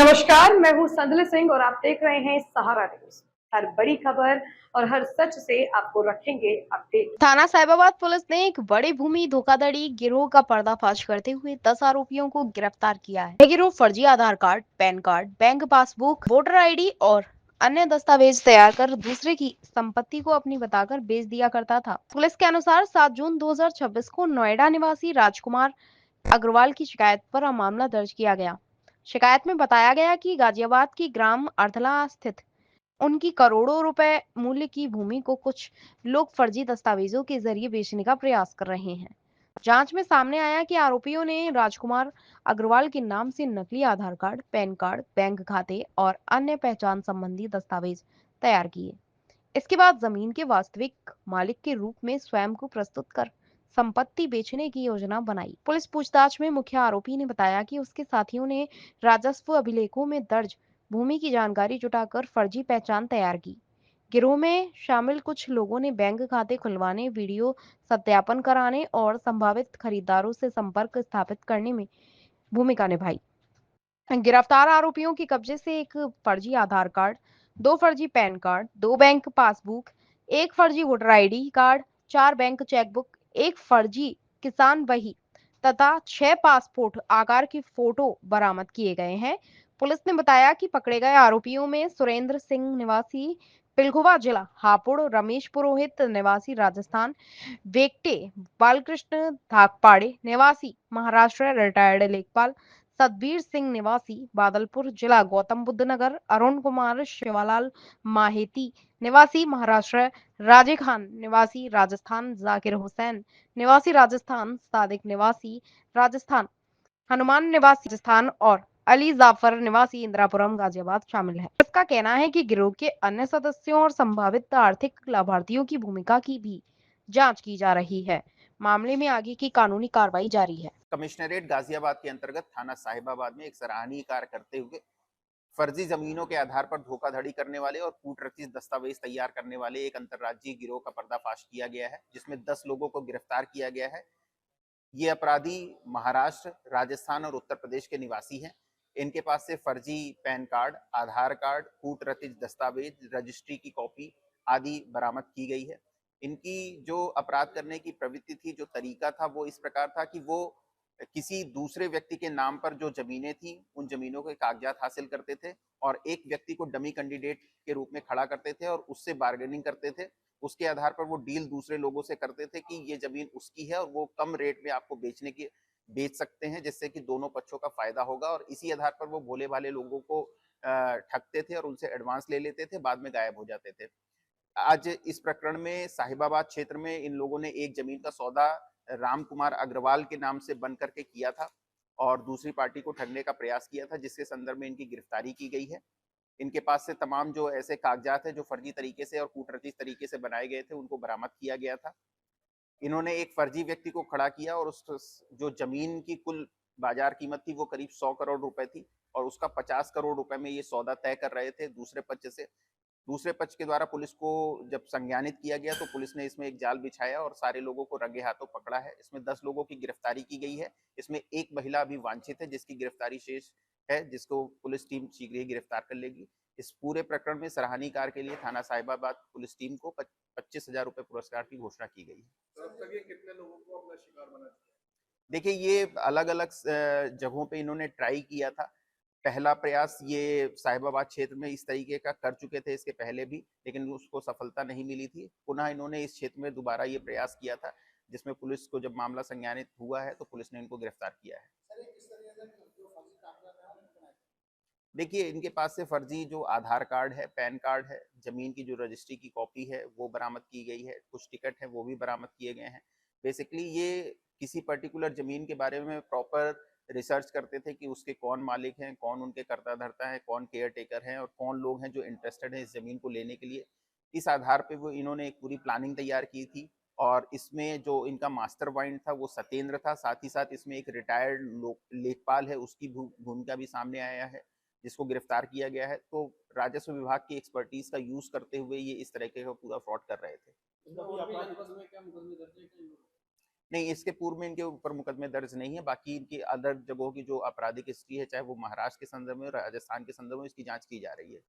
नमस्कार, मैं हूँ संदल सिंह और आप देख रहे हैं सहारा न्यूज। हर बड़ी खबर और हर सच से आपको रखेंगे अपडेट। थाना साहिबाबाद पुलिस ने एक बड़े भूमि धोखाधड़ी गिरोह का पर्दाफाश करते हुए 10 आरोपियों को गिरफ्तार किया है। यह गिरोह फर्जी Aadhaar card, PAN card, bank passbook, voter ID और अन्य दस्तावेज तैयार कर दूसरे की संपत्ति को अपनी बताकर बेच दिया करता था। पुलिस के अनुसार 7 जून 2026 को नोएडा निवासी राजकुमार अग्रवाल की शिकायत पर मामला दर्ज किया गया। शिकायत में बताया गया कि गाजियाबाद की ग्राम अर्धला स्थित उनकी करोड़ों रुपए मूल्य की भूमि को कुछ लोग फर्जी दस्तावेजों के जरिए बेचने का प्रयास कर रहे हैं। जांच में सामने आया कि आरोपियों ने राजकुमार अग्रवाल के नाम से नकली आधार कार्ड, पैन कार्ड, बैंक खाते और अन्य पहचान संबंधी दस्तावेज तैयार किए। इसके बाद जमीन के वास्तविक मालिक के रूप में स्वयं को प्रस्तुत कर संपत्ति बेचने की योजना बनाई। पुलिस पूछताछ में मुख्य आरोपी ने बताया कि उसके साथियों ने राजस्व अभिलेखों में दर्ज भूमि की जानकारी जुटाकर फर्जी पहचान तैयार की। गिरोह में शामिल कुछ लोगों ने बैंक खाते खुलवाने, वीडियो सत्यापन कराने और संभावित खरीदारों से संपर्क स्थापित करने में भूमिका निभाई। गिरफ्तार आरोपियों के कब्जे से एक फर्जी आधार कार्ड, 2 फर्जी पैन कार्ड, 2 बैंक पासबुक, 1 फर्जी voter ID card, 4 bank chequebook, 1 फर्जी किसान बही तथा 6 पासपोर्ट आकार की फोटो बरामद किए गए हैं। पुलिस ने बताया कि पकड़े गए आरोपियों में सुरेंद्र सिंह निवासी पिलखुवा जिला हापुड़, रमेश पुरोहित निवासी राजस्थान, वेक्टे बालकृष्ण धाकपाड़े निवासी महाराष्ट्र रिटायर्ड लेखपाल, सतबीर सिंह निवासी बादलपुर जिला गौतम बुद्ध नगर, अरुण कुमार शिवालाल माहेती निवासी महाराष्ट्र, राजे खान निवासी राजस्थान, जाकिर हुसैन निवासी राजस्थान, सादिक निवासी राजस्थान, हनुमान निवासी राजस्थान और अली जाफर निवासी इंदिरापुरम गाजियाबाद शामिल है। इसका कहना है कि गिरोह के अन्य सदस्यों और संभावित आर्थिक लाभार्थियों की भूमिका की भी जांच की जा रही है। मामले में आगे की कानूनी कार्रवाई जारी है। कमिश्नरेट गाजियाबाद के अंतर्गत थाना साहिबाबाद में एक सराहनीय कार्य करते हुए फर्जी जमीनों के आधार पर धोखाधड़ी करने वाले और कूटरचित दस्तावेज तैयार करने वाले एक अंतर्राज्यीय गिरोह का पर्दाफाश किया गया है, जिसमें 10 लोगों को गिरफ्तार किया गया है। ये अपराधी महाराष्ट्र, राजस्थान और उत्तर प्रदेश के निवासी हैं। इनके पास से फर्जी पैन कार्ड, आधार कार्ड, कूटरचित दस्तावेज, रजिस्ट्री की कॉपी आदि बरामद की गई है। इनकी जो अपराध करने की प्रवृत्ति थी, जो तरीका था, वो इस प्रकार था कि वो किसी दूसरे व्यक्ति के नाम पर जो जमीनें थी, उन जमीनों के कागजात हासिल करते थे और एक व्यक्ति को डमी कैंडिडेट के रूप में खड़ा करते थे और उससे बार्गेनिंग करते थे। उसके आधार पर वो डील दूसरे लोगों से करते थे कि ये जमीन उसकी है और वो कम रेट में आपको बेच सकते हैं, जिससे कि दोनों पक्षों का फायदा होगा। और इसी आधार पर वो भोले भाले लोगों को ठगते थे और उनसे एडवांस ले लेते थे, बाद में गायब हो जाते थे। आज इस प्रकरण में साहिबाबाद क्षेत्र में इन लोगों ने एक जमीन का सौदा राम कुमार अग्रवाल के नाम से बन करके किया था और दूसरी पार्टी को ठगने का प्रयास किया था, जिसके संदर्भ में इनकी गिरफ्तारी की गई है। इनके पास से तमाम जो ऐसे कागजात है जो फर्जी तरीके से और कूटरचित तरीके से बनाए गए थे, उनको बरामद किया गया था। इन्होंने एक फर्जी व्यक्ति को खड़ा किया और उस जो जमीन की कुल बाजार कीमत थी वो करीब 100 करोड़ रुपए थी और उसका 50 करोड़ रुपए में ये सौदा तय कर रहे थे दूसरे पक्ष से। दूसरे पक्ष के द्वारा पुलिस को जब संज्ञानित किया गया तो पुलिस ने इसमें एक जाल बिछाया और सारे लोगों को रंगे हाथों पकड़ा है। इसमें 10 लोगों की गिरफ्तारी की गई है। इसमें एक महिला अभी वांछित है, जिसकी गिरफ्तारी शेष है, जिसको पुलिस टीम शीघ्र ही गिरफ्तार कर लेगी। इस पूरे प्रकरण में सराहनीय कार्य के लिए थाना साहिबाबाद पुलिस टीम को 25,000 रुपए पुरस्कार की घोषणा की गई है। अब तक ये कितने लोगों को अपना शिकार बना चुके हैं? देखिए, ये अलग अलग जगहों पे इन्होंने ट्राई किया था। पहला प्रयास ये साहिबाबाद क्षेत्र में इस तरीके का कर चुके थे इसके पहले भी, लेकिन उसको सफलता नहीं मिली थी। पुनः इन्होंने इस क्षेत्र में दोबारा ये प्रयास किया था, जिसमें पुलिस को जब मामला संज्ञानित हुआ है तो पुलिस ने इनको गिरफ्तार किया है। सर ये किस तरीके से जो फर्जी कागजात हैं वो बनाए थे? देखिए, इनके पास से फर्जी जो आधार कार्ड है, पैन कार्ड है, जमीन की जो रजिस्ट्री की कॉपी है वो बरामद की गई है, कुछ टिकट है वो भी बरामद किए गए हैं। बेसिकली ये किसी पर्टिकुलर जमीन के बारे में प्रॉपर रिसर्च करते थे कि उसके कौन मालिक हैं, कौन उनके कर्ता धर्ता है, कौन केयर टेकर हैं और कौन लोग हैं जो इंटरेस्टेड हैं इस जमीन को लेने के लिए। इस आधार पे वो इन्होंने एक पूरी प्लानिंग तैयार की थी और इसमें जो इनका मास्टर माइंड था वो सत्येंद्र था। साथ ही साथ इसमें एक रिटायर्ड लेखपाल है, उसकी भूमिका भी सामने आया है, जिसको गिरफ्तार किया गया है। तो राजस्व विभाग की एक्सपर्टीज का यूज करते हुए ये इस तरह का पूरा फ्रॉड कर रहे थे। इसमें और भी जनपद में क्या मुकदमे दर्ज है क्या इन लोगों पे? नहीं, इसके पूर्व में इनके ऊपर मुकदमे दर्ज नहीं है। बाकी इनकी अदर जगहों की जो आपराधिक हिस्ट्री है, चाहे वो महाराष्ट्र के संदर्भ में, राजस्थान के संदर्भ में, इसकी जांच की जा रही है।